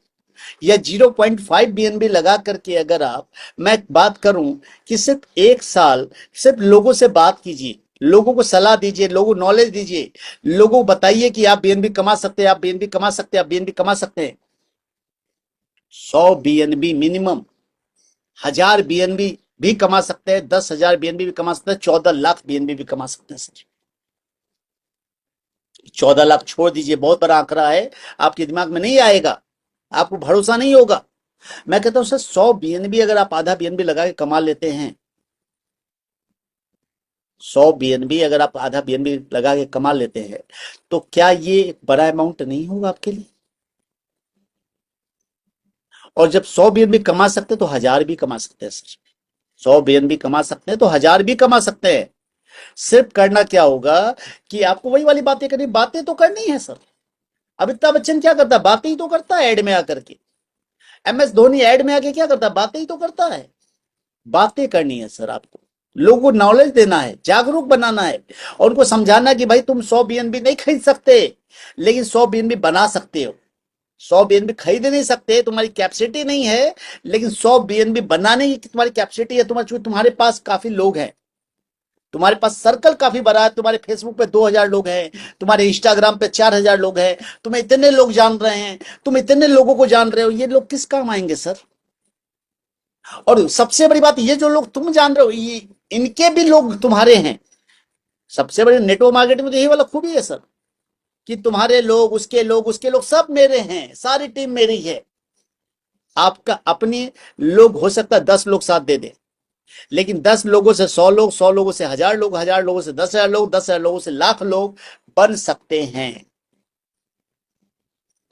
या 0.5 बीएनबी लगा करके अगर आप, मैं बात करूं कि सिर्फ 1 साल सिर्फ लोगों से बात कीजिए, लोगों को सलाह दीजिए, लोगों को नॉलेज दीजिए, लोगों को बताइए कि आप बीएनबी कमा सकते हैं, आप बीएनबी कमा सकते हैं, आप बीएनबी कमा सकते हैं। 100 बीएनबी मिनिमम, 1000 बीएनबी भी कमा सकते हैं, 10,000 बीएनबी भी कमा सकते हैं, 14 लाख बीएनबी भी कमा सकते हैं सर। 14 लाख छोड़ दीजिए, बहुत बड़ा आंकड़ा है, आपके दिमाग में नहीं आएगा, आपको भरोसा नहीं होगा। मैं कहता हूं सर 100 बीएनबी अगर आप आधा बीएनबी लगा के कमा लेते हैं, 100 बीएनबी अगर आप आधा बीएनबी लगा के कमा लेते हैं, तो क्या ये बड़ा अमाउंट नहीं होगा आपके लिए? और जब 100 बीएनबी कमा सकते हैं तो 1000 भी कमा सकते हैं सर। 100 बीएनबी कमा सकते हैं तो 1000 भी कमा सकते हैं। सिर्फ करना क्या होगा कि आपको वही वाली बातें करनी, बातें तो करनी है सर। अमिताभ बच्चन क्या करता है, बातें ही तो करता है एड में आकर के। एमएस धोनी एड में आके क्या करता है, बातें ही तो करता है। बातें करनी है सर आपको, लोगों को नॉलेज देना है, जागरूक बनाना है, और उनको समझाना है कि भाई तुम 100 बीएनबी नहीं खरीद सकते, लेकिन 100 बीएनबी बना सकते हो। 100 बीएनबी खरीद नहीं सकते, तुम्हारी कैपेसिटी नहीं है, लेकिन 100 बीएनबी बनाने की तुम्हारी कैपेसिटी है। तुम्हारे पास काफी लोग हैं, तुम्हारे पास सर्कल काफी बड़ा है, तुम्हारे फेसबुक पे 2000 लोग हैं, तुम्हारे इंस्टाग्राम पे 4000 लोग हैं, तुम्हें इतने लोग जान रहे हैं, तुम इतने लोगों को जान रहे हो, ये लोग किस काम आएंगे सर? और सबसे बड़ी बात, ये जो लोग तुम जान रहे हो, ये इनके भी लोग तुम्हारे हैं। सबसे बड़ी नेटवर्क मार्केटिंग में तो यही वाला खूबी है सर, कि तुम्हारे लोग, उसके लोग सब मेरे हैं, सारी टीम मेरी है। आपका अपने लोग हो सकता है 10 लोग साथ दे दे, लेकिन 10 लोगों से 100 लोग, 100 लोगों से 1000 लोग, 1000 लोगों से 10,000 लोग, 10,000 लोगों से लाख लोग बन सकते हैं।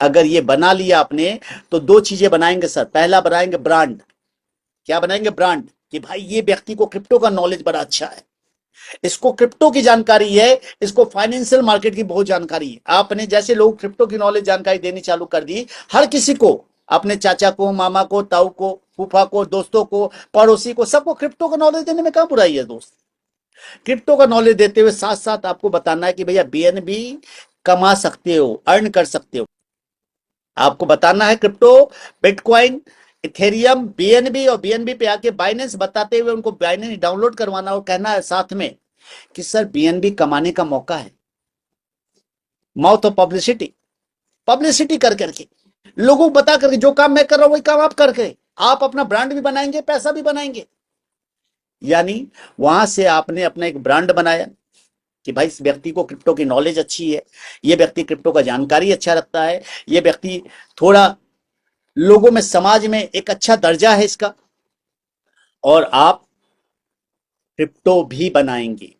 अगर ये बना लिया आपने तो 2 चीजें बनाएंगे सर। पहला बनाएंगे ब्रांड। क्या बनाएंगे? ब्रांड, कि भाई ये व्यक्ति को क्रिप्टो का नॉलेज बड़ा अच्छा है, इसको क्रिप्टो की जानकारी है, इसको फाइनेंशियल मार्केट की बहुत जानकारी है। आपने जैसे लोग क्रिप्टो की नॉलेज जानकारी देनी चालू कर दी, हर किसी को, अपने चाचा को, मामा को, ताऊ को, फूफा को, दोस्तों को, पड़ोसी को, सबको क्रिप्टो का नॉलेज देने में क्या बुराई है दोस्त? क्रिप्टो का नॉलेज देते हुए साथ साथ आपको बताना है कि भैया बीएनबी कमा सकते हो, अर्न कर सकते हो। आपको बताना है क्रिप्टो, बिटकॉइन, इथेरियम, बीएनबी, और बीएनबी पे आके बाइनेंस बताते हुए उनको बाइनेंस डाउनलोड करवाना, और कहना है साथ में कि सर बीएनबी कमाने का मौका है। माउथ ऑफ पब्लिसिटी, पब्लिसिटी कर करके, लोगों को बता करके, जो काम मैं कर रहा हूं वही काम आप करके आप अपना ब्रांड भी बनाएंगे, पैसा भी बनाएंगे। यानी वहां से आपने अपना एक ब्रांड बनाया कि भाई इस व्यक्ति को क्रिप्टो की नॉलेज अच्छी है, ये व्यक्ति क्रिप्टो का जानकारी अच्छा रखता है, ये व्यक्ति थोड़ा लोगों में, समाज में एक अच्छा दर्जा है इसका, और आप क्रिप्टो भी बनाएंगे।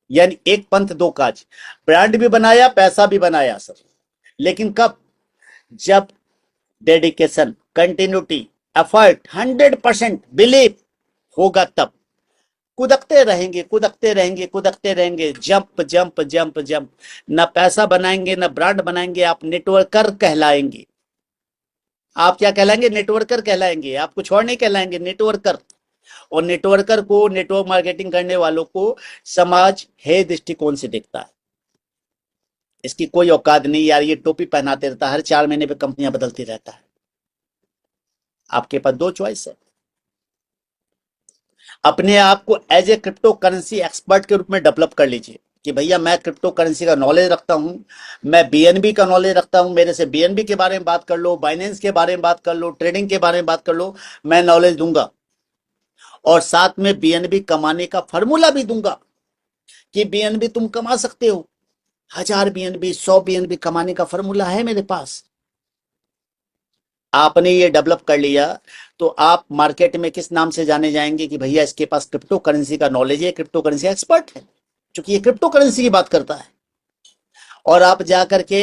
यानी एक पंथ दो काज, ब्रांड भी बनाया, पैसा भी बनाया सर। लेकिन कब? जब डेडिकेशन, कंटिन्यूटी, एफर्ट, 100% बिलीव होगा, तब कूदकते रहेंगे, कूदकते रहेंगे, कूदकते रहेंगे, जंप जंप जंप जंप। ना पैसा बनाएंगे, ना ब्रांड बनाएंगे, आप नेटवर्कर कहलाएंगे। आप क्या कहलाएंगे? नेटवर्कर कहलाएंगे। आप कुछ और नहीं कहलाएंगे, नेटवर्कर। और नेटवर्कर को, नेटवर्क मार्केटिंग करने वालों को समाज हे दृष्टिकोण से देखता है। इसकी कोई औकात नहीं यार, ये टोपी पहनाते रहता है, हर 4 महीने पे कंपनियां बदलती रहता है। आपके पास दो चॉइस है। अपने आप को as a crypto currency expert के रूप में डेवलप कर लीजिए कि भैया मैं क्रिप्टो करेंसी का नॉलेज रखता हूं, मैं बीएनबी का नॉलेज रखता हूं, मेरे से बीएनबी के बारे में बात कर लो, बाइनेंस के बारे में बात कर लो, ट्रेडिंग के बारे में बात कर लो, मैं नॉलेज दूंगा। और साथ में बीएनबी कमाने का फॉर्मूला भी दूंगा कि बीएनबी तुम कमा सकते हो, 1000 बीएनबी, 100 बीएनबी कमाने का फॉर्मूला है मेरे पास। आपने ये डेवलप कर लिया तो आप मार्केट में किस नाम से जाने जाएंगे कि भैया इसके पास क्रिप्टो करेंसी का नॉलेज है, क्रिप्टो करेंसी एक्सपर्ट है, क्योंकि ये क्रिप्टो करेंसी की बात करता है। और आप जाकर के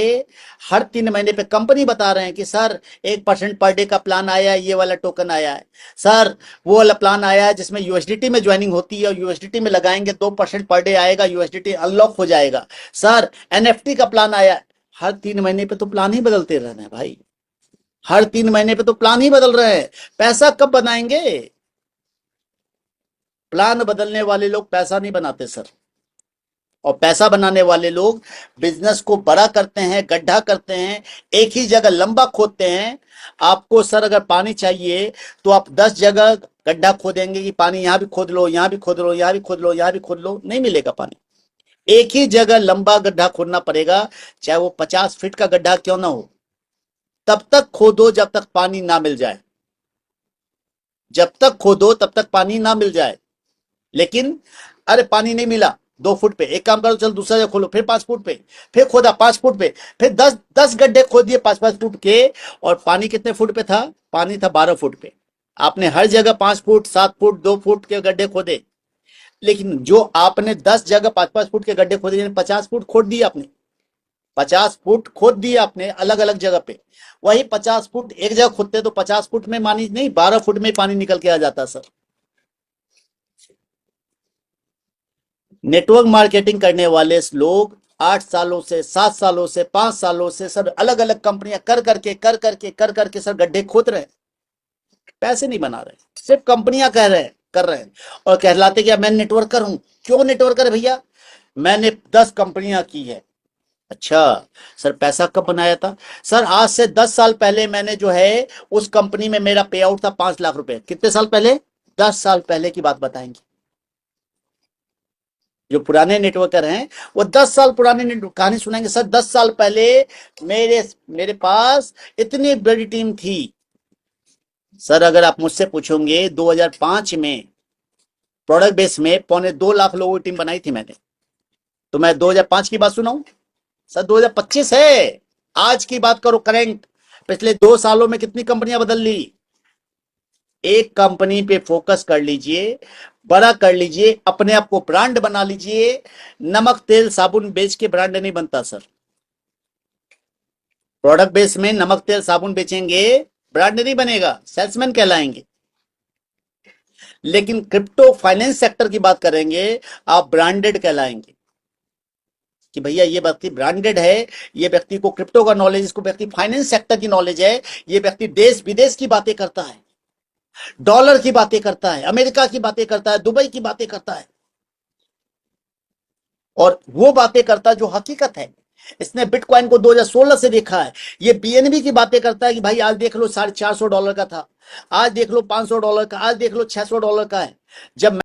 हर 3 महीने पे कंपनी बता रहे हैं कि सर 1% पर डे का प्लान आया है, ये वाला टोकन आया है सर, वो वाला प्लान आया है जिसमें यूएसडीटी में ज्वाइनिंग होती है और यूएसडीटी में लगाएंगे 2% पर डे आएगा, यूएसडीटी अनलॉक हो जाएगा। सर एनएफटी का प्लान आया है। हर 3 महीने पे तो प्लान ही बदलते रहना है भाई, हर 3 महीने पे तो प्लान ही बदल रहे हैं। पैसा कब बनाएंगे? प्लान बदलने वाले लोग पैसा नहीं बनाते सर। और पैसा बनाने वाले लोग बिजनेस को बड़ा करते हैं, गड्ढा करते हैं, एक ही जगह लंबा खोदते हैं। आपको सर अगर पानी चाहिए तो आप 10 जगह गड्ढा खोदेंगे कि पानी यहां भी खोद लो, यहां भी खोद लो, यहां भी खोद लो, यहां भी खोद लो, नहीं मिलेगा पानी। एक ही जगह लंबा गड्ढा खोदना पड़ेगा, चाहे वो 50 फीट का गड्ढा क्यों ना हो। तब तक खोदो जब तक पानी ना मिल जाए, जब तक खोदो तब तक पानी ना मिल जाए। लेकिन अरे पानी नहीं मिला 2 फुट पे, एक काम करो चल दूसरा जगह खोलो, फिर 5 फुट पे, फिर खोदा 5 फुट पे, फिर 10 गड्ढे खोद दिए 5-5 फुट के। और पानी कितने फुट पे था? पानी था 12 फुट पे। आपने हर जगह 5 फुट, 7 फुट, 2 फुट के गड्ढे खोदे। लेकिन जो आपने 10 जगह 5-5 फुट के गड्ढे खोदे, यानी 50 फुट खोद दिए आपने, 50 फुट खोद दिए आपने अलग अलग जगह पे। वही 50 फुट एक जगह खोदते तो 50 फुट में पानी नहीं, 12 फुट में पानी निकल के आ जाता सर। नेटवर्क मार्केटिंग करने वाले लोग 8 सालों से, 7 सालों से, 5 सालों से सर अलग अलग कंपनियां कर करके सर गड्ढे खोद रहे हैं, पैसे नहीं बना रहे। सिर्फ कंपनियां कह रहे हैं, कर रहे हैं, और कहलाते क्या मैं नेटवर्कर हूं। क्यों नेटवर्कर भैया? मैंने 10 कंपनियां की है। अच्छा सर पैसा कब बनाया था? सर आज से 10 साल पहले मैंने जो है उस कंपनी में मेरा पे आउट था 5 लाख रुपए। कितने साल पहले? 10 साल पहले की बात बताएंगे। जो पुराने नेटवर्कर हैं वो 10 साल पुराने कहानी सुनाएंगे। सर 10 साल पहले मेरे मेरे पास इतनी बड़ी टीम थी। सर अगर आप मुझसे पूछोगे 2005 में प्रोडक्ट बेस में 2.25 लाख लोगों की टीम बनाई थी मैंने, तो मैं 2005 की बात सुनाऊं? सर 2025 है, आज की बात करो, करंट। पिछले 2 सालों में कितनी कंपनियां बदल ली? एक कंपनी पे फोकस कर लीजिए, बड़ा कर लीजिए, अपने आप को ब्रांड बना लीजिए। नमक तेल साबुन बेच के ब्रांड नहीं बनता सर। प्रोडक्ट बेस में नमक तेल साबुन बेचेंगे, ब्रांड नहीं बनेगा, सेल्समैन कहलाएंगे। लेकिन क्रिप्टो फाइनेंस सेक्टर की बात करेंगे, आप ब्रांडेड कहलाएंगे कि भैया ये व्यक्ति ब्रांडेड है, ये व्यक्ति को क्रिप्टो का नॉलेज, इसको व्यक्ति फाइनेंस सेक्टर की नॉलेज है, ये व्यक्ति देश विदेश की बातें करता है, डॉलर की बातें करता है, अमेरिका की बातें करता है, दुबई की बातें करता है, और वो बातें करता है जो हकीकत है। इसने बिटकॉइन को 2016 से देखा है। ये बीएनबी की बातें करता है कि भाई आज देख लो $450 का था, आज देख लो $500 का, आज देख लो $600 का है। जब